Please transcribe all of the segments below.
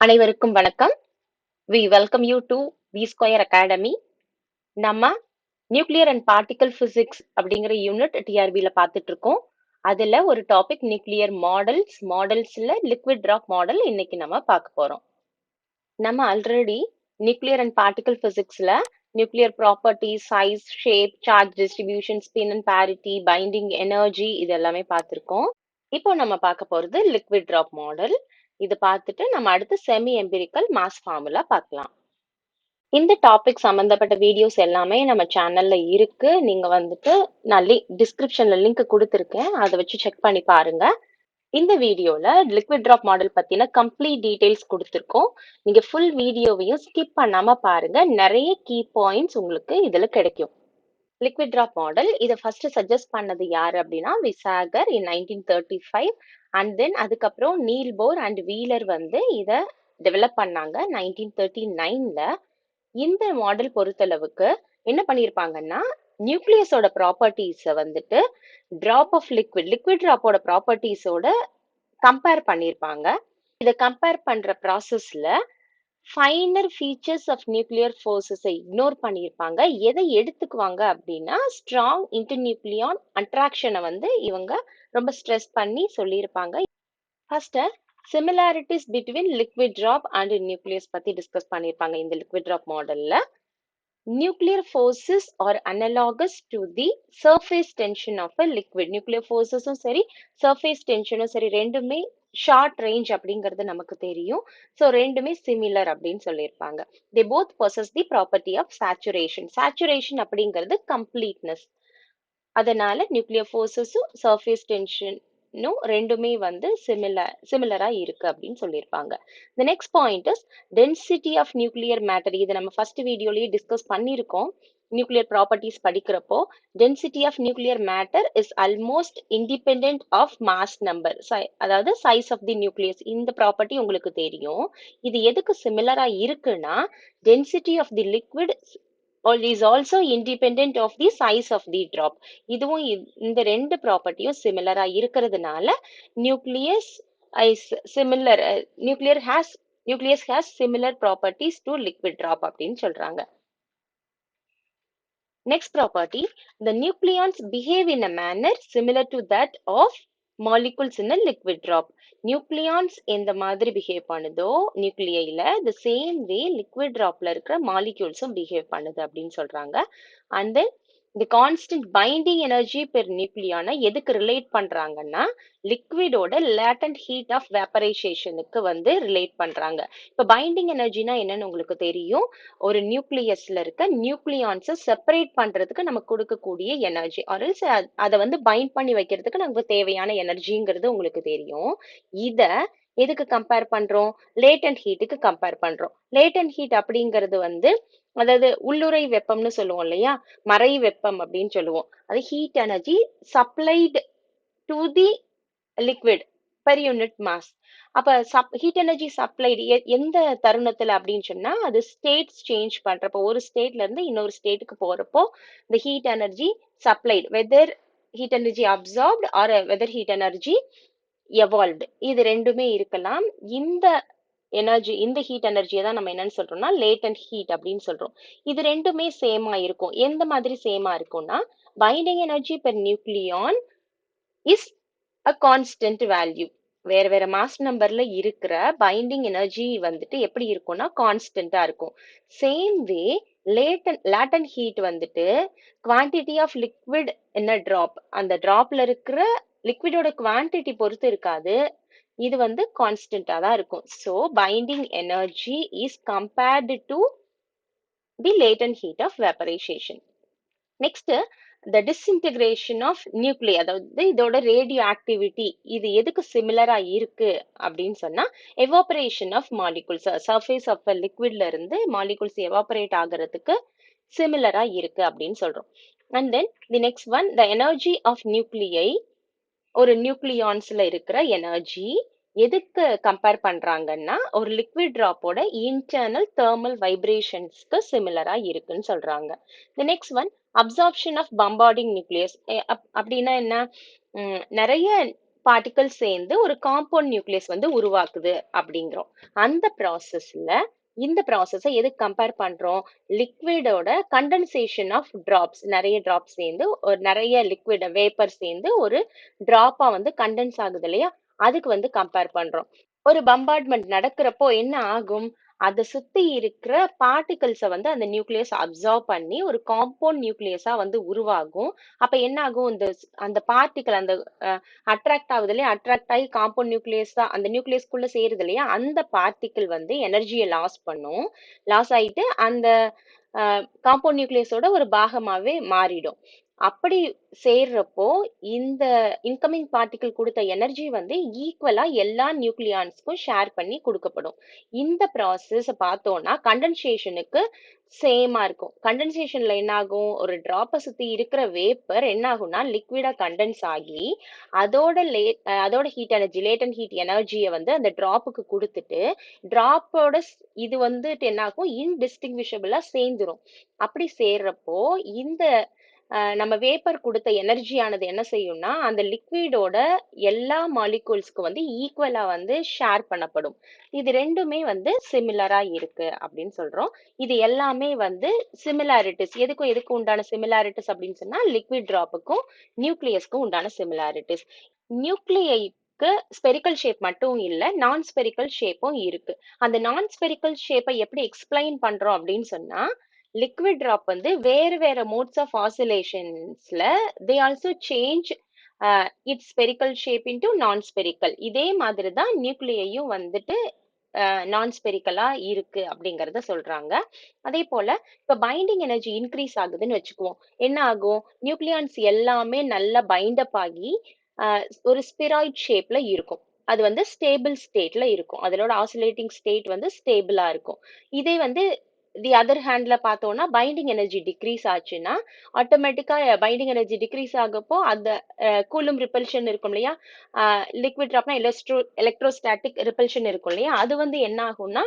அனைவருக்கும் வணக்கம். We welcome you to V Square Academy. நம்ம நியூக்ளியர் அண்ட் பார்ட்டிகல் பிசிக்ஸ் அப்படிங்கிற யூனிட் டிஆர்பியில் பார்த்துட்டு இருக்கோம். அதில் ஒரு டாபிக் நியூக்ளியர் மாடல்ஸில் லிக்விட் ட்ராப் மாடல் இன்னைக்கு நம்ம பார்க்க போகிறோம். நம்ம ஆல்ரெடி நியூக்ளியர் அண்ட் பார்ட்டிகல் பிசிக்ஸில் nuclear properties, size, shape, charge distribution, spin and parity, binding energy இது எல்லாமே பார்த்துருக்கோம். இப்போ நம்ம பார்க்க போகிறது லிக்விட் ட்ராப் மாடல். இது பார்த்துட்டு நம்ம அடுத்து செமி எம்பிரிக்கல் மாஸ் ஃபார்முலா பார்க்கலாம். இந்த டாபிக் சம்பந்தப்பட்ட வீடியோஸ் எல்லாமே நம்ம சேனல்ல இருக்கு. நீங்க வந்துட்டு நான் டிஸ்கிரிப்ஷன்ல லிங்க் கொடுத்துருக்கேன், அதை வச்சு செக் பண்ணி பாருங்க. இந்த வீடியோல லிக்விட் ட்ராப் மாடல் பத்தின கம்ப்ளீட் டீடைல்ஸ் கொடுத்துருக்கோம். நீங்க ஃபுல் வீடியோவையும் ஸ்கிப் பண்ணாம பாருங்க. நிறைய கீ பாயிண்ட்ஸ் உங்களுக்கு இதுல கிடைக்கும். லிக்விட் ட்ராப் மாடல் இதை ஃபர்ஸ்ட் சஜஸ்ட் பண்ணது யாரு அப்படின்னா விசாகர் இன் 1935. அண்ட் தென் அதுக்கப்புறம் நீல் போர் அண்ட் வீலர் வந்து இதை டெவலப் பண்ணாங்க 1939ல. இந்த மாடல் பொறுத்தளவுக்கு என்ன பண்ணியிருப்பாங்கன்னா, நியூக்ளியஸோட ப்ராப்பர்ட்டிஸை வந்துட்டு டிராப் ஆஃப் லிக்விட் ட்ராப்போட ப்ராப்பர்ட்டிஸோட கம்பேர் பண்ணியிருப்பாங்க. இதை கம்பேர் பண்ற ப்ராசஸ்ல ஃபைனர் ஃபீச்சர்ஸ் ஆஃப் நியூக்ளியர் ஃபோர்ஸஸை இக்னோர் பண்ணியிருப்பாங்க. எதை எடுத்துக்குவாங்க அப்படின்னா, ஸ்ட்ராங் இன்டர்நியூக்ளியான் அட்ராக்ஷனை வந்து இவங்க ரொம்ப ஸ்ட்ரெஸ் பண்ணி சொல்லியிருப்பாங்க. First similarities between liquid drop and nucleus பத்தி டிஸ்கஸ் பண்ணியிருப்பாங்க. இந்த லிக்விட் ட்ராப் மாடல்ல nuclear forces are analogous to the surface tension of a liquid. Nuclear ஃபோர்ஸஸும் சரி சர்ஃபேஸ் டென்ஷனும் சரி ரெண்டுமே ஷார்ட் ரேஞ்ச் அப்படிங்கிறது நமக்கு தெரியும். ஸோ ரெண்டுமே சிமிலர் அப்படின்னு சொல்லியிருப்பாங்க. They both possess the property of saturation. Saturation அப்படிங்கிறது கம்ப்ளீட்னஸ். அதனால நியூக்ளியர் ஃபோர்ஸஸும் சர்ஃபேஸ் டென்ஷனும் ரெண்டுமே வந்து சிமிலரா இருக்கு அப்படின்னு சொல்லியிருப்பாங்க. The next point is density of nuclear matter. இதை நம்ம ஃபர்ஸ்ட் வீடியோலயே டிஸ்கஸ் பண்ணியிருக்கோம். நியூக்ளியர் ப்ராப்பர்ட்டிஸ் படிக்கிறப்போ density of nuclear matter is almost independent of mass number, அதாவது சைஸ் ஆஃப் தி நியூக்ளியஸ். இந்த ப்ராப்பர்ட்டி உங்களுக்கு தெரியும். இது எதுக்கு சிமிலரா இருக்குன்னா, density of the liquid is also independent of the size of the drop. இதுவும் இந்த ரெண்டு ப்ராப்பர்ட்டியும் சிமிலரா இருக்கிறதுனால nucleus is similar nucleus has similar properties to liquid drop அப்படின்னு சொல்றாங்க. Next property, the nucleons behave in a manner similar to that of molecules in a liquid drop. Nucleons எந்த மாதிரி behave பண்ணுதோ நியூக்ளியில the same way liquid dropல இருக்கிற மாலிக்யூல்ஸும் behave பண்ணுது அப்படின்னு சொல்றாங்க. And then the constant binding energy per nucleon எதுக்கு relate பண்றாங்கன்னா, லிக்விடோட latent heat of வேப்பரைசேஷனுக்கு வந்து ரிலேட் பண்றாங்க. இப்போ பைண்டிங் எனர்ஜினா என்னன்னு உங்களுக்கு தெரியும். ஒரு நியூக்ளியஸ்ல இருக்க நியூக்ளியான்ஸை செப்பரேட் பண்றதுக்கு நமக்கு கொடுக்கக்கூடிய எனர்ஜி, ஆர்எல்ஸ் அதை வந்து பைண்ட் பண்ணி வைக்கிறதுக்கு நமக்கு தேவையான எனர்ஜிங்கிறது உங்களுக்கு தெரியும். இத எதுக்கு கம்பேர் பண்றோம்? லேட்டன்ட் ஹீட்டுக்கு கம்பேர் பண்றோம். லேட்டன்ட் ஹீட் அப்படிங்கிறது வந்து, அதாவது உள்ளுறை வெப்பம்னு சொல்லுவோம் இல்லையா, மறை வெப்பம் அப்படின்னு சொல்லுவோம். அது heat energy supplied to the liquid per unit mass. அப்ப ஹீட் எனர்ஜி சப்ளைடு எந்த தருணத்துல அப்படின்னு சொன்னா, அது ஸ்டேட்ஸ் சேஞ்ச் பண்றப்போ, ஒரு ஸ்டேட்ல இருந்து இன்னொரு ஸ்டேட்டுக்கு போறப்போ இந்த heat energy supplied, whether heat energy absorbed or whether heat energy evolved, இது ரெண்டுமே இருக்கலாம். இந்த எனர்ஜி, இந்த ஹீட் எனர்ஜியை தான் நம்ம என்னன்னு சொல்றோம்னா லேட்டன்ட் ஹீட் அப்படின்னு சொல்றோம். இது ரெண்டுமே சேமா இருக்கும். எந்த மாதிரி சேமா இருக்கும்னா, binding energy per nucleon is a constant value. வேற வேற மாஸ் நம்பர்ல இருக்கிற பைண்டிங் எனர்ஜி வந்துட்டு எப்படி இருக்கும்னா கான்ஸ்டன்டா இருக்கும். சேம் வே லேட்டன்ட் ஹீட் வந்துட்டு quantity of liquid in a drop, அந்த டிராப்ல இருக்கிற லிக்விடோட குவான்டிட்டி பொறுத்து இருக்காது, இது வந்து கான்ஸ்டன்டா தான் இருக்கும். So binding energy is compared to the latent heat of vaporization. Next, the disintegration of nuclei, அதாவது இதோட ரேடியோ ஆக்டிவிட்டி, இது எதுக்கு சிமிலரா இருக்கு அப்படின்னு சொன்னா, evaporation of molecules, surface of லிக்விட்ல இருந்து மாலிகுல்ஸ் எவாபரேட் ஆகிறதுக்கு சிமிலரா இருக்கு அப்படின்னு சொல்றோம். And then the next one, the energy of nuclei, ஒரு நியூக்ளியான்ஸ்ல இருக்கிற எனர்ஜி எதுக்கு கம்பேர் பண்றாங்கன்னா, ஒரு லிக்விட் டிராப்போட இன்டர்னல் தெர்மல் வைப்ரேஷன்ஸ்க்கு சிமிலரா இருக்குன்னு சொல்றாங்க. The next one, absorption of bombarding nucleus. அப்படின்னா என்ன? நிறைய பார்ட்டிகல் சேர்ந்து ஒரு காம்பவுண்ட் நியூக்ளியஸ் வந்து உருவாக்குது அப்படிங்கிறோம். அந்த ப்ராசஸ்ல இந்த ப்ராசஸை எதுக்கு கம்பேர் பண்றோம்? லிக்விடோட கண்டென்சேஷன் ஆஃப் டிராப்ஸ், நிறைய டிராப்ஸ் சேர்ந்து ஒரு நிறைய லிக்விட் வேப்பர் சேர்ந்து ஒரு டிராப்பா வந்து கண்டென்ஸ் ஆகுது இல்லையா, அதுக்கு வந்து கம்பேர் பண்றோம். ஒரு பம்பார்ட்மெண்ட் நடக்கிறப்போ என்ன ஆகும்? அதை சுத்தி இருக்கிற பார்ட்டிகல்ஸை வந்து அந்த நியூக்ளியஸ் அப்சர்வ் பண்ணி ஒரு காம்பவுண்ட் நியூக்ளியஸா வந்து உருவாகும். அப்ப என்ன ஆகும்? அந்த பார்ட்டிகல் அந்த அட்ராக்ட் ஆகுது இல்லையா, அட்ராக்ட் ஆகி காம்பவுண்ட் நியூக்ளியஸ் தான் அந்த நியூக்ளியஸ்குள்ள சேருது இல்லையா, அந்த பார்ட்டிகிள் வந்து எனர்ஜியை லாஸ் பண்ணும். லாஸ் ஆயிட்டு அந்த காம்பவுண்ட் நியூக்ளியஸோட ஒரு பாகமாவே மாறிடும். அப்படி சேர்றப்போ இந்த இன்கமிங் பார்ட்டிகிள் கொடுத்த எனர்ஜி வந்து ஈக்குவலா எல்லா நியூக்ளியான்ஸ்க்கும் ஷேர் பண்ணி கொடுக்கப்படும். இந்த ப்ராசஸ் பார்த்தோம்னா கண்டென்சேஷனுக்கு சேமா இருக்கும். கண்டென்சேஷன்ல என்ன ஆகும்? ஒரு டிராப்பை சுத்தி இருக்கிற வேப்பர் என்ன ஆகும்னா லிக்விடா கண்டென்ஸ் ஆகி அதோட ஹீட் எனர்ஜி, லேட்டன்ட் ஹீட் எனர்ஜியை வந்து அந்த டிராப்புக்கு கொடுத்துட்டு டிராப்போட இது வந்துட்டு என்ன ஆகும்? இன்டிஸ்டிங்விஷபிளா சேர்ந்துரும். அப்படி சேர்றப்போ இந்த நம்ம வேப்பர் கொடுத்த எனர்ஜியானது என்ன செய்யும்னா அந்த லிக்விடோட எல்லா மாலிகூல்ஸ்க்கு வந்து ஈக்குவலா வந்து ஷேர் பண்ணப்படும். இது ரெண்டுமே வந்து சிமிலரா இருக்கு அப்படின்னு சொல்றோம். இது எல்லாமே வந்து சிமிலாரிட்டிஸ். எதுக்கு உண்டான சிமிலாரிட்டிஸ் அப்படின்னு சொன்னா லிக்விட் டிராப்புக்கும் நியூக்ளியஸ்க்கும் உண்டான சிமிலாரிட்டிஸ். நியூக்ளியைக்கு ஸ்பெரிக்கல் ஷேப் மட்டும் இல்ல, நான் ஸ்பெரிக்கல் ஷேப்பும் இருக்கு. அந்த நான் ஸ்பெரிக்கல் ஷேப்பை எப்படி எக்ஸ்பிளைன் பண்றோம் அப்படின்னு சொன்னா, லிக்விட் டிராப் வந்து வேறு வேற மோட்ஸ் ஆஃப் ஆசிலேஷன்ஸ்ல they also change its spherical shape into non spherical. இதே மாதிரி தான் நியூக்ளியையும் வந்துட்டு நான் ஸ்பெரிக்கலா இருக்கு அப்படிங்கறத சொல்றாங்க. அதே போல இப்ப பைண்டிங் எனர்ஜி இன்க்ரீஸ் ஆகுதுன்னு வச்சுக்குவோம். என்ன ஆகும்? நியூக்ளியான்ஸ் எல்லாமே நல்லா பைண்ட் அப் ஆகி ஒரு ஸ்பிராய்ட் ஷேப்ல இருக்கும். அது வந்து ஸ்டேபிள் ஸ்டேட்ல இருக்கும். அதோட ஆசிலேட்டிங் ஸ்டேட் வந்து ஸ்டேபிளா இருக்கும். இதே வந்து தி அதர் ஹேண்ட்ல பார்த்தோம்னா பைண்டிங் எனர்ஜி டிக்ரீஸ் ஆச்சுன்னா ஆட்டோமேட்டிக்கா பைண்டிங் எனர்ஜி டிக்ரீஸ் ஆகப்போ அந்த கூலும் ரிப்பல்ஷன் இருக்கும் இல்லையா, லிக்விட் டிராப்னா எலக்ட்ரோஸ்டாட்டிக் ரிப்பல்ஷன் இருக்கும் இல்லையா, அது வந்து என்ன ஆகும்னா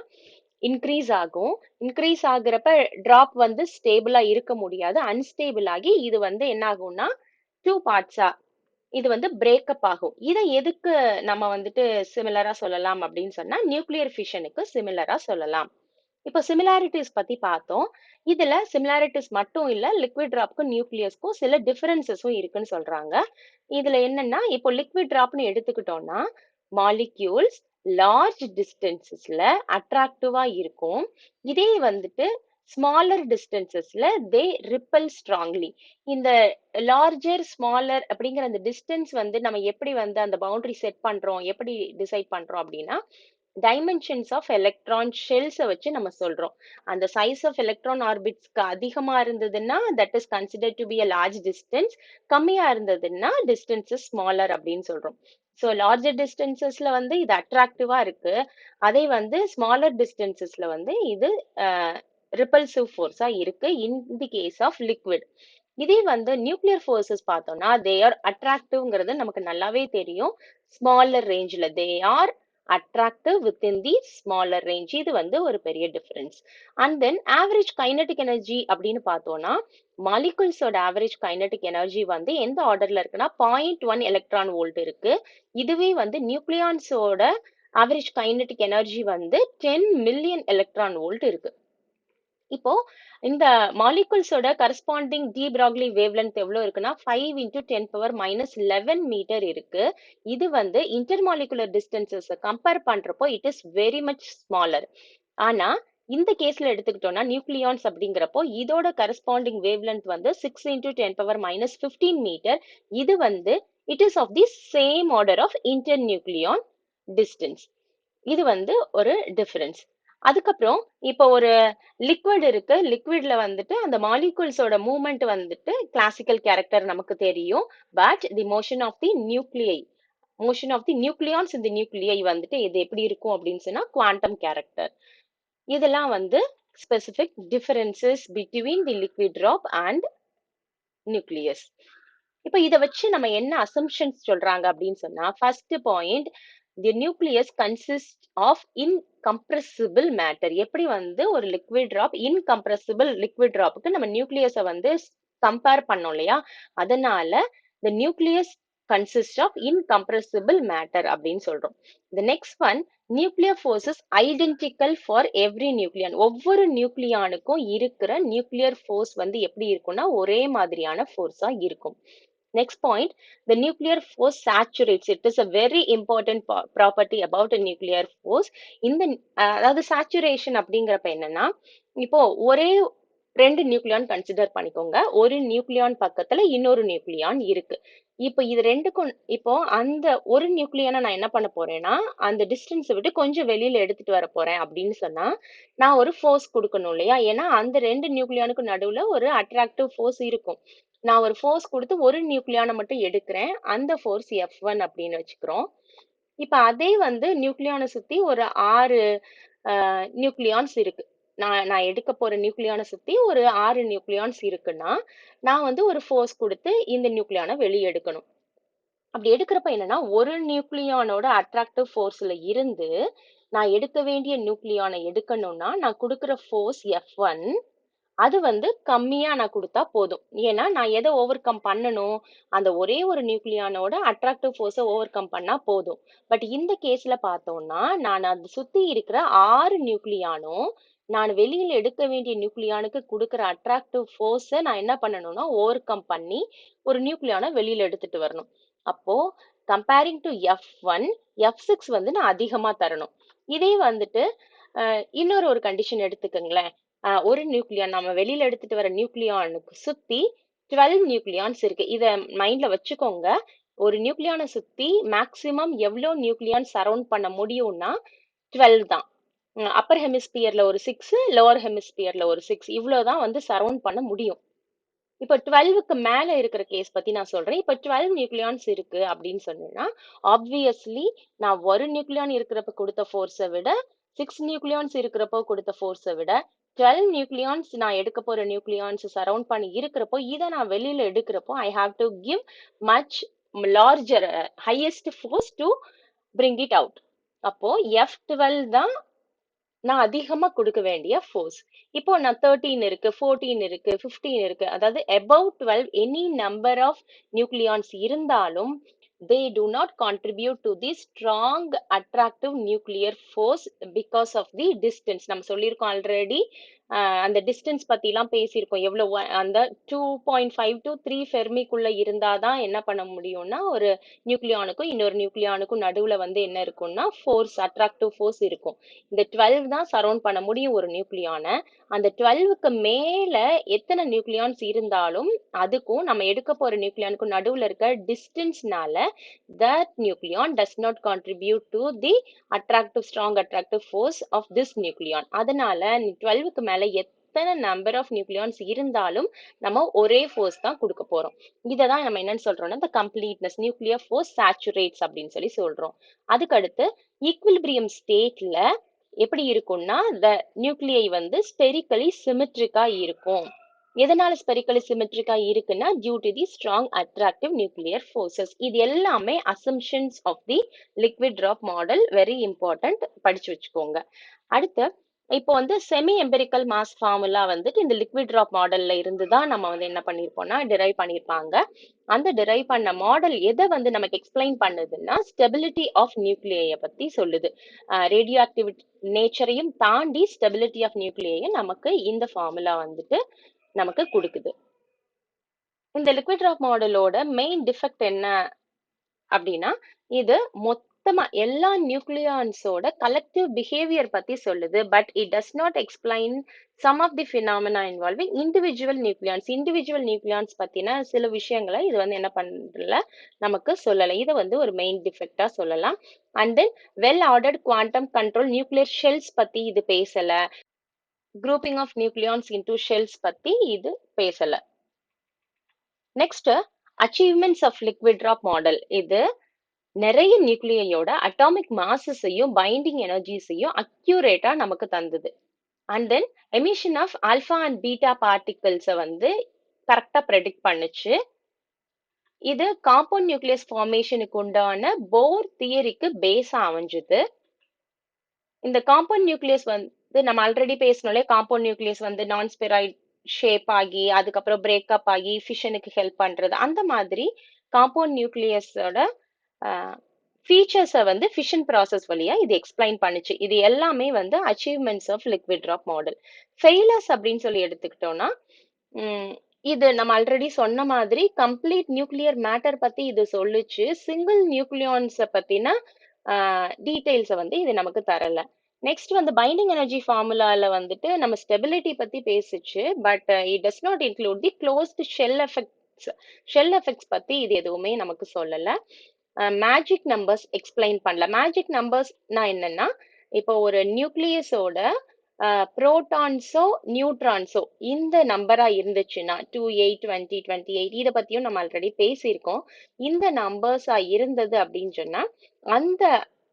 இன்க்ரீஸ் ஆகும். இன்க்ரீஸ் ஆகுறப்ப டிராப் வந்து ஸ்டேபிளா இருக்க முடியாது, அன்ஸ்டேபிள் ஆகி இது வந்து என்ன ஆகும்னா டூ பார்ட்ஸா இது வந்து பிரேக்கப் ஆகும். இதை எதுக்கு நம்ம வந்துட்டு சிமிலரா சொல்லலாம் அப்படின்னு சொன்னா நியூக்ளியர் ஃபிஷனுக்கு சிமிலரா சொல்லலாம். இப்போ சிமிலாரிட்டிஸ் பத்தி பார்த்தோம். இதுல சிமிலாரிட்டிஸ் மட்டும் இல்ல, லிக்விட் டிராப்க்கும் நியூக்ளியஸ்க்கும் சில டிஃபரன்சஸும் இருக்குன்னு சொல்றாங்க. இதுல என்னன்னா இப்போ லிக்விட் டிராப்னு எடுத்துக்கிட்டோம்னா மாலிக்யூல்ஸ் லார்ஜ் டிஸ்டன்சஸ்ல அட்ராக்டிவா இருக்கும். இதே வந்துட்டு ஸ்மாலர் டிஸ்டன்சஸ்ல தே ரிப்பல் ஸ்ட்ராங்லி. இந்த லார்ஜர் ஸ்மாலர் அப்படிங்கிற அந்த டிஸ்டன்ஸ் வந்து நம்ம எப்படி வந்து அந்த பவுண்டரி செட் பண்றோம், எப்படி டிசைட் பண்றோம் அப்படின்னா டைமென்ஷன்ஸ் ஆஃப் எலக்ட்ரான் ஷெல்ஸை வச்சு நம்ம சொல்றோம். அந்த சைஸ் ஆஃப் எலக்ட்ரான் ஆர்பிட்ஸ்க்கு அதிகமா இருந்ததுன்னா that is considered to be a large distance, கம்மியா இருந்ததுன்னா டிஸ்டன்ஸ் இஸ் ஸ்மாலர் அப்படின்னு சொல்றோம். ஸோ லார்ஜர் டிஸ்டன்சஸ்ல வந்து இது அட்ராக்டிவா இருக்கு, அதே வந்து ஸ்மாலர் டிஸ்டன்சஸ்ல வந்து இது ரிப்பல்சிவ் ஃபோர்ஸா இருக்கு இன் தி கேஸ் ஆஃப் லிக்விட். இதே வந்து நியூக்ளியர் ஃபோர்ஸஸ் பார்த்தோம்னா தே ஆர் அட்ராக்டிவ்ங்கிறது நமக்கு நல்லாவே தெரியும். ஸ்மாலர் ரேஞ்சில் they are attractive within the smaller range. இது வந்து ஒரு பெரிய difference. And then average kinetic energy அப்படின்னு பார்த்தோம்னா மாலிகுல்ஸோட ஆவரேஜ் கைனடிக் எனர்ஜி வந்து எந்த ஆர்டர்ல இருக்குன்னா 0.1 எலக்ட்ரான் வோல்ட் இருக்கு. இதுவே வந்து நியூக்ளியான்ஸோட ஆவரேஜ் கைனடிக் எனர்ஜி வந்து 10 மில்லியன் எலக்ட்ரான் வோல்ட் இருக்கு. இப்போ இந்த மாலிகுல்ஸோட கரஸ்பாண்டிங் டி பிராக்லி வேவ்லென்த் எவ்வளவு இருக்குன்னா 5 into 10⁻⁻11 மீட்டர் இருக்கு. இது வந்து இன்டர்மாலிகுலர் டிஸ்டன்சஸ் கம்பேர் பண்றப்போ it is very much smaller. ஆனா இந்த கேஸ்ல எடுத்துக்கிட்டோம்னா நியூக்ளியான்ஸ் அப்படிங்கிறப்போ இதோட கரஸ்பாண்டிங் வேவ்லென்த் வந்து 6 into 10⁻15 மீட்டர். இது வந்து it is of the same order of inter nucleon distance. இது வந்து ஒரு டிஃபரன்ஸ். அதுக்கப்புறம் இப்போ ஒரு லிக்விட் இருக்கு, லிக்விட்ல வந்துட்டு அந்த மாலிகூல்ஸோட மூவ்மெண்ட் வந்துட்டு கிளாசிக்கல் கேரக்டர் நமக்கு தெரியும். But the motion of the nuclei, motion of the nucleons இந்த நியூக்ளியை வந்துட்டு இது எப்படி இருக்கும் அப்படின்னு சொன்னா குவாண்டம் கேரக்டர். இதெல்லாம் வந்து specific differences between the liquid drop and nucleus. இப்போ இதை வச்சு நம்ம என்ன அசம்ஷன்ஸ் சொல்றாங்க அப்படின்னு சொன்னா, first point, the nucleus consist of incompressible matter. எப்படி வந்து ஒரு லிக்விட் டிராப் இன்கம்ப்ரெசிபிள் லிக்விட் டிராப்புக்கு நம்ம நியூக்ளியஸை வந்து கம்பேர் பண்ணோம் இல்லையா, அதனால the nucleus consists of incompressible matter அப்படின்னு சொல்றோம். The next one, nuclear force is identical for every nucleon. ஒவ்வொரு நியூக்ளியானுக்கும் இருக்கிற நியூக்ளியர் ஃபோர்ஸ் வந்து எப்படி இருக்கும்னா ஒரே மாதிரியான ஃபோர்ஸா இருக்கும். Next point, the nuclear force saturates. It is a very important property about a nuclear force. இந்த அதாவது saturation அப்படிங்கிறப்ப என்னன்னா, இப்போ ஒரே ரெண்டு நியூக்ளியான் கன்சிடர் பண்ணிக்கோங்க. ஒரு நியூக்ளியான் பக்கத்துல இன்னொரு நியூக்ளியான் இருக்கு. இப்போ இது ரெண்டுக்கும் இப்போ அந்த ஒரு நியூக்ளியானை நான் என்ன பண்ண போறேன்னா அந்த டிஸ்டன்ஸை விட்டு கொஞ்சம் வெளியில எடுத்துட்டு வர போறேன் அப்படின்னு சொன்னா நான் ஒரு ஃபோர்ஸ் கொடுக்கணும் இல்லையா? ஏன்னா அந்த ரெண்டு நியூக்ளியானுக்கு நடுவுல ஒரு அட்ராக்டிவ் ஃபோர்ஸ் இருக்கும். நான் ஒரு ஃபோர்ஸ் கொடுத்து ஒரு நியூக்ளியானை மட்டும் எடுக்கிறேன். அந்த ஃபோர்ஸ் F1 அப்படின்னு வச்சுக்கிறோம். இப்ப அதே வந்து நியூக்ளியானை சுத்தி ஒரு 6 நியூக்ளியான்ஸ் இருக்கு. நான் எடுக்க போற நியூக்ளியானை சுத்தி ஒரு 6 நியூக்ளியான்ஸ் இருக்குன்னா நான் வந்து ஒரு ஃபோர்ஸ் கொடுத்து இந்த நியூக்ளியானை வெளியே எடுக்கணும். அப்படி எடுக்கிறப்ப என்னன்னா ஒரு நியூக்ளியானோட அட்ராக்டிவ் ஃபோர்ஸ்ல இருந்து நான் எடுக்க வேண்டிய நியூக்ளியானை எடுக்கணும்னா நான் கொடுக்குற ஃபோர்ஸ் F1 அது வந்து கம்மியா நான் கொடுத்தா போதும். ஏன்னா நான் எதை ஓவர் கம் பண்ணணும், அந்த ஒரே ஒரு நியூக்ளியானோட அட்ராக்டிவ் ஃபோர்ஸை ஓவர் கம் பண்ணா போதும். பட் இந்த கேஸ்ல பார்த்தோம்னா நான் அது சுத்தி இருக்கிற 6 நியூக்ளியானும் நான் வெளியில எடுக்க வேண்டிய நியூக்ளியானுக்கு கொடுக்குற அட்ராக்டிவ் ஃபோர்ஸை நான் என்ன பண்ணணும்னா ஓவர் கம் பண்ணி ஒரு நியூக்ளியானை வெளியில எடுத்துட்டு வரணும். அப்போ கம்பேரிங் டு F1, F6 வந்து நான் அதிகமா தரணும். இதே வந்துட்டு இன்னொரு ஒரு கண்டிஷன் எடுத்துக்கோங்களேன். ஒரு நியூக்ளியான் நம்ம வெளியில எடுத்துட்டு வர நியூக்ளியானுக்கு சுத்தி 12 நியூக்ளியான்ஸ் இருக்கு. இத மைண்ட்ல வச்சுக்கோங்க. ஒரு நியூக்ளியானை சுத்தி மேக்சிமம் எவ்வளவு நியூக்ளியான் சரவுண்ட் பண்ண முடியும்னா 12 தான். அப்பர் ஹெமிஸ்பியர்ல ஒரு 6, லோவர் ஹெமிஸ்பியர்ல ஒரு 6, இவ்வளவுதான் வந்து சரவுண்ட் பண்ண முடியும். இப்போ 12க்கு மேல இருக்கிற கேஸ் பத்தி நான் சொல்றேன். இப்போ 12 நியூக்ளியான்ஸ் இருக்கு அப்படின்னு சொன்னேன்னா ஆப்வியஸ்லி நான் ஒரு நியூக்ளியான் இருக்கிறப்ப கொடுத்த ஃபோர்ஸை விட 6 நியூக்ளியான்ஸ் இருக்கிறப்போ கொடுத்த ஃபோர்ஸை விட 12 நியூக்ளியான்ஸ் நான் எடுக்க போற நியூக்ளியான்ஸ் சரவுண்ட் பண்ணி இருக்கிறப்போ இதை நான் வெளியில எடுக்கிறப்போ I have to give much larger highest force to bring it out. அப்போ F12 தான் நான் அதிகமா கொடுக்க வேண்டிய ஃபோர்ஸ். இப்போ நான் 13 இருக்கு, 14 இருக்கு, 15 இருக்கு, அதாவது above 12 any number of nucleons இருந்தாலும் they do not contribute to the strong attractive nuclear force because of the distance. நம்ம சொல்லியிருக்கோம் ஆல்ரெடி. அந்த டிஸ்டன்ஸ் பத்திலாம் பேசியிருக்கோம். எவ்வளவு அந்த 2.5 to 3 ஃபெர்மிக்குள்ள இருந்தாதான் என்ன பண்ண முடியும்னா ஒரு நியூக்ளியானுக்கும் இன்னொரு நியூக்ளியானுக்கும் நடுவுல வந்து என்ன இருக்கும்னா ஃபோர்ஸ், அட்ராக்டிவ் ஃபோர்ஸ் இருக்கும். இந்த 12 தான் சரவுண்ட் பண்ண முடியும் ஒரு நியூக்ளியானை. அந்த 12க்கு மேல எத்தனை நியூக்ளியான்ஸ் இருந்தாலும் அதுக்கும் நம்ம எடுக்க போற நியூக்ளியானுக்கும் நடுவுல இருக்க டிஸ்டன்ஸ்னால that nucleon does not contribute to the strong attractive force of this nucleon. அதனால 12க்கு மேல எத்தனை நம்பர் ஆஃப் நியூக்ளியான்ஸ் இருந்தாலும் நம்ம ஒரே ஃபோர்ஸ் தான் கொடுக்க போறோம். இதை தான் நம்ம என்னன்னு சொல்றோம்னா the completeness nuclear force saturates அப்படின்னு சொல்லி சொல்றோம். அதுக்கடுத்து ஈக்விலிபிரியம் ஸ்டேட்ல எப்படி இருக்கும்னா the நியூக்ளியை வந்து ஸ்பெரிக்கலி சிமெட்ரிக்கா இருக்கும். எதனால ஸ்பெரிக்கலி சிமெட்ரிக்கா இருக்குன்னா due to the strong attractive nuclear forces. இது எல்லாமே assumptions of the liquid drop model, very important, படிச்சு வச்சுக்கோங்க. அடுத்து இப்போ வந்து செமி எம்பெரிக்கல் மாஸ் ஃபார்முலா வந்துட்டு இந்த லிக்விட் டிராப் மாடல்ல இருந்து தான் நம்ம வந்து என்ன பண்ணியிருப்போம்னா டிரைவ் பண்ணியிருப்பாங்க. அந்த டிரைவ் பண்ண மாடல் எதை வந்து நமக்கு எக்ஸ்பிளைன் பண்ணுதுன்னா ஸ்டெபிலிட்டி ஆஃப் நியூக்ளியை பத்தி சொல்லுது. ரேடியோ ஆக்டிவிட்டி நேச்சரையும் தாண்டி ஸ்டெபிலிட்டி ஆஃப் நியூக்ளியை நமக்கு இந்த ஃபார்முலா வந்துட்டு நமக்கு கொடுக்குது. இந்த லிக்விட் டிராப் மாடலோட மெயின் டிஃபெக்ட் என்ன அப்படின்னா இது மொத்தமா எல்லா நியூக்ளியான்ஸோட கலெக்டிவ் பிஹேவியர் பத்தி சொல்லுது. But it does not explain some of the phenomena involving individual nucleons. Individual nucleons பத்தின சில விஷயங்களை இது வந்து என்ன பண்ணல நமக்கு சொல்லலை. இதை வந்து ஒரு மெயின் டிஃபெக்டா சொல்லலாம். And then well ordered quantum control nuclear shells பத்தி இது பேசல. grouping of nucleons into shells பத்தி இது பேசல. Next achievements of liquid drop model. இது நிறைய நியூக்ளியோட அட்டாமிக் மாசஸையும் பைண்டிங் எனர்ஜிஸையும் அக்யூரேட்டா நமக்கு தந்தது. And then emission of alpha and beta பார்ட்டிகல்ஸை வந்து கரெக்டா ப்ரெடிக்ட் பண்ணுச்சு. இது காம்பவுண்ட் நியூக்ளியஸ் ஃபார்மேஷனுக்கு உண்டான போர் தியரிக்கு பேஸா அமைஞ்சது. இந்த காம்பவுண்ட் நியூக்ளியஸ் வந்து நம்ம ஆல்ரெடி பேசணும்லே, காம்பவுண்ட் நியூக்ளியஸ் வந்து நான் ஸ்பெராய்ட் ஷேப் ஆகி அதுக்கப்புறம் பிரேக்கப் ஆகி ஃபிஷனுக்கு ஹெல்ப் பண்றது. அந்த மாதிரி காம்பவுண்ட் நியூக்ளியஸோட ஃபீச்சர்ஸை வந்து ஃபிஷன் ப்ராசஸ் வழியா இது எக்ஸ்பிளைன் பண்ணுச்சு. இது எல்லாமே வந்து achievements of liquid drop model. Failures அப்படின்னு சொல்லி எடுத்துக்கிட்டோம்னா, உம், இது நம்ம ஆல்ரெடி சொன்ன மாதிரி கம்ப்ளீட் நியூக்ளியர் மேட்டர் பத்தி இது சொல்லுச்சு. சிங்கிள் நியூக்ளியான்ஸை பத்தின டீடைல்ஸை வந்து இது நமக்கு தரல. நெக்ஸ்ட் வந்து பைண்டிங் எனர்ஜி ஃபார்முலால வந்துட்டு நம்ம ஸ்டெபிலிட்டி பத்தி பேசிச்சு. But it does not include the closed shell effects. Shell effects பத்தி இது எதுவுமே நமக்கு சொல்லல. மேஜிக் நம்பர்ஸ் எக்ஸ்பிளைன் பண்ணல. மேஜிக் நம்பர்ஸ்னா என்னன்னா, இப்போ ஒரு நியூக்ளியஸோட புரோட்டான்ஸோ நியூட்ரான்ஸோ இந்த நம்பரா இருந்துச்சுன்னா 28 20 28 இதை பத்தியும் நம்ம ஆல்ரெடி பேசியிருக்கோம். இந்த நம்பர்ஸா இருந்தது அப்படின்னு சொன்னா அந்த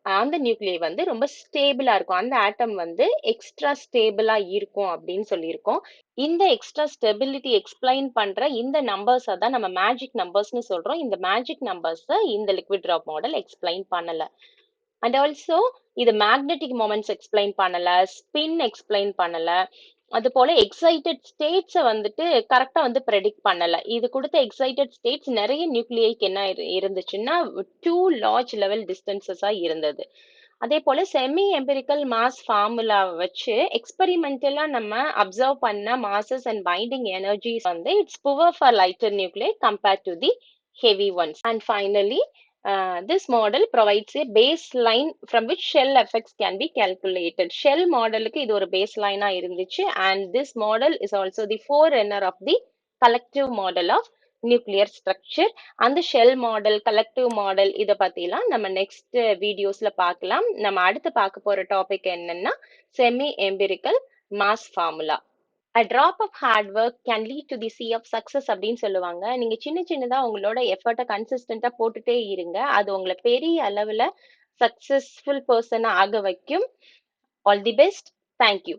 அந்த நியூக்ளியை வந்து ரொம்ப ஸ்டேபிளா இருக்கும். அந்த ஆட்டம் வந்து எக்ஸ்ட்ரா ஸ்டேபிளா இருக்கும் அப்படின்னு சொல்லியிருக்கோம். இந்த எக்ஸ்ட்ரா ஸ்டெபிலிட்டி எக்ஸ்பிளைன் பண்ற இந்த நம்பர்ஸை தான் நம்ம மேஜிக் நம்பர்ஸ்னு சொல்றோம். இந்த மேஜிக் நம்பர்ஸை இந்த லிக்விட் ட்ராப் மாடல் எக்ஸ்பிளைன் பண்ணல. அண்ட் ஆல்சோ இது மேக்னெட்டிக் மொமெண்ட்ஸ் எக்ஸ்பிளைன் பண்ணல, ஸ்பின் எக்ஸ்பிளைன் பண்ணல, அது போல எக்ஸைட்டட் ஸ்டேட்ஸை வந்துட்டு கரெக்டா வந்து ப்ரெடிக்ட் பண்ணல. இது கொடுத்த எக்ஸைட்டட் ஸ்டேட்ஸ் நிறைய நியூக்ளியைக்கு என்ன இருந்துச்சுன்னா 2 லார்ஜ் லெவல் டிஸ்டன்சஸா இருந்தது. அதே போல செமி எம்பிரிக்கல் மாஸ் ஃபார்முலா வச்சு எக்ஸ்பெரிமெண்டலா நம்ம அப்சர்வ் பண்ண மாசஸ் அண்ட் பைண்டிங் எனர்ஜிஸ் வந்து it's poor for lighter nuclei compared to the heavy ones. And finally, this model provides a baseline from which shell effects can be calculated. Shell modelக்கு இது ஒரு baseline இருந்துச்சு. And this model is also the forerunner of the collective model of nuclear structure. அந்த shell model, collective model இதை பத்திலாம் நம்ம next வீடியோஸ்ல பார்க்கலாம். நம்ம அடுத்து பார்க்க போற டாபிக் என்னன்னா semi empirical mass formula. a drop of hard work can lead to the sea of success அப்படின்னு சொல்லுவாங்க. நீங்க சின்ன சின்னதா உங்களோட எஃபர்ட்டை கன்சிஸ்டண்டா போட்டுட்டே இருங்க. அது உங்களை பெரிய அளவுல சக்சஸ்ஃபுல் பர்சனா ஆக வைக்கும். All the best. தேங்க்யூ.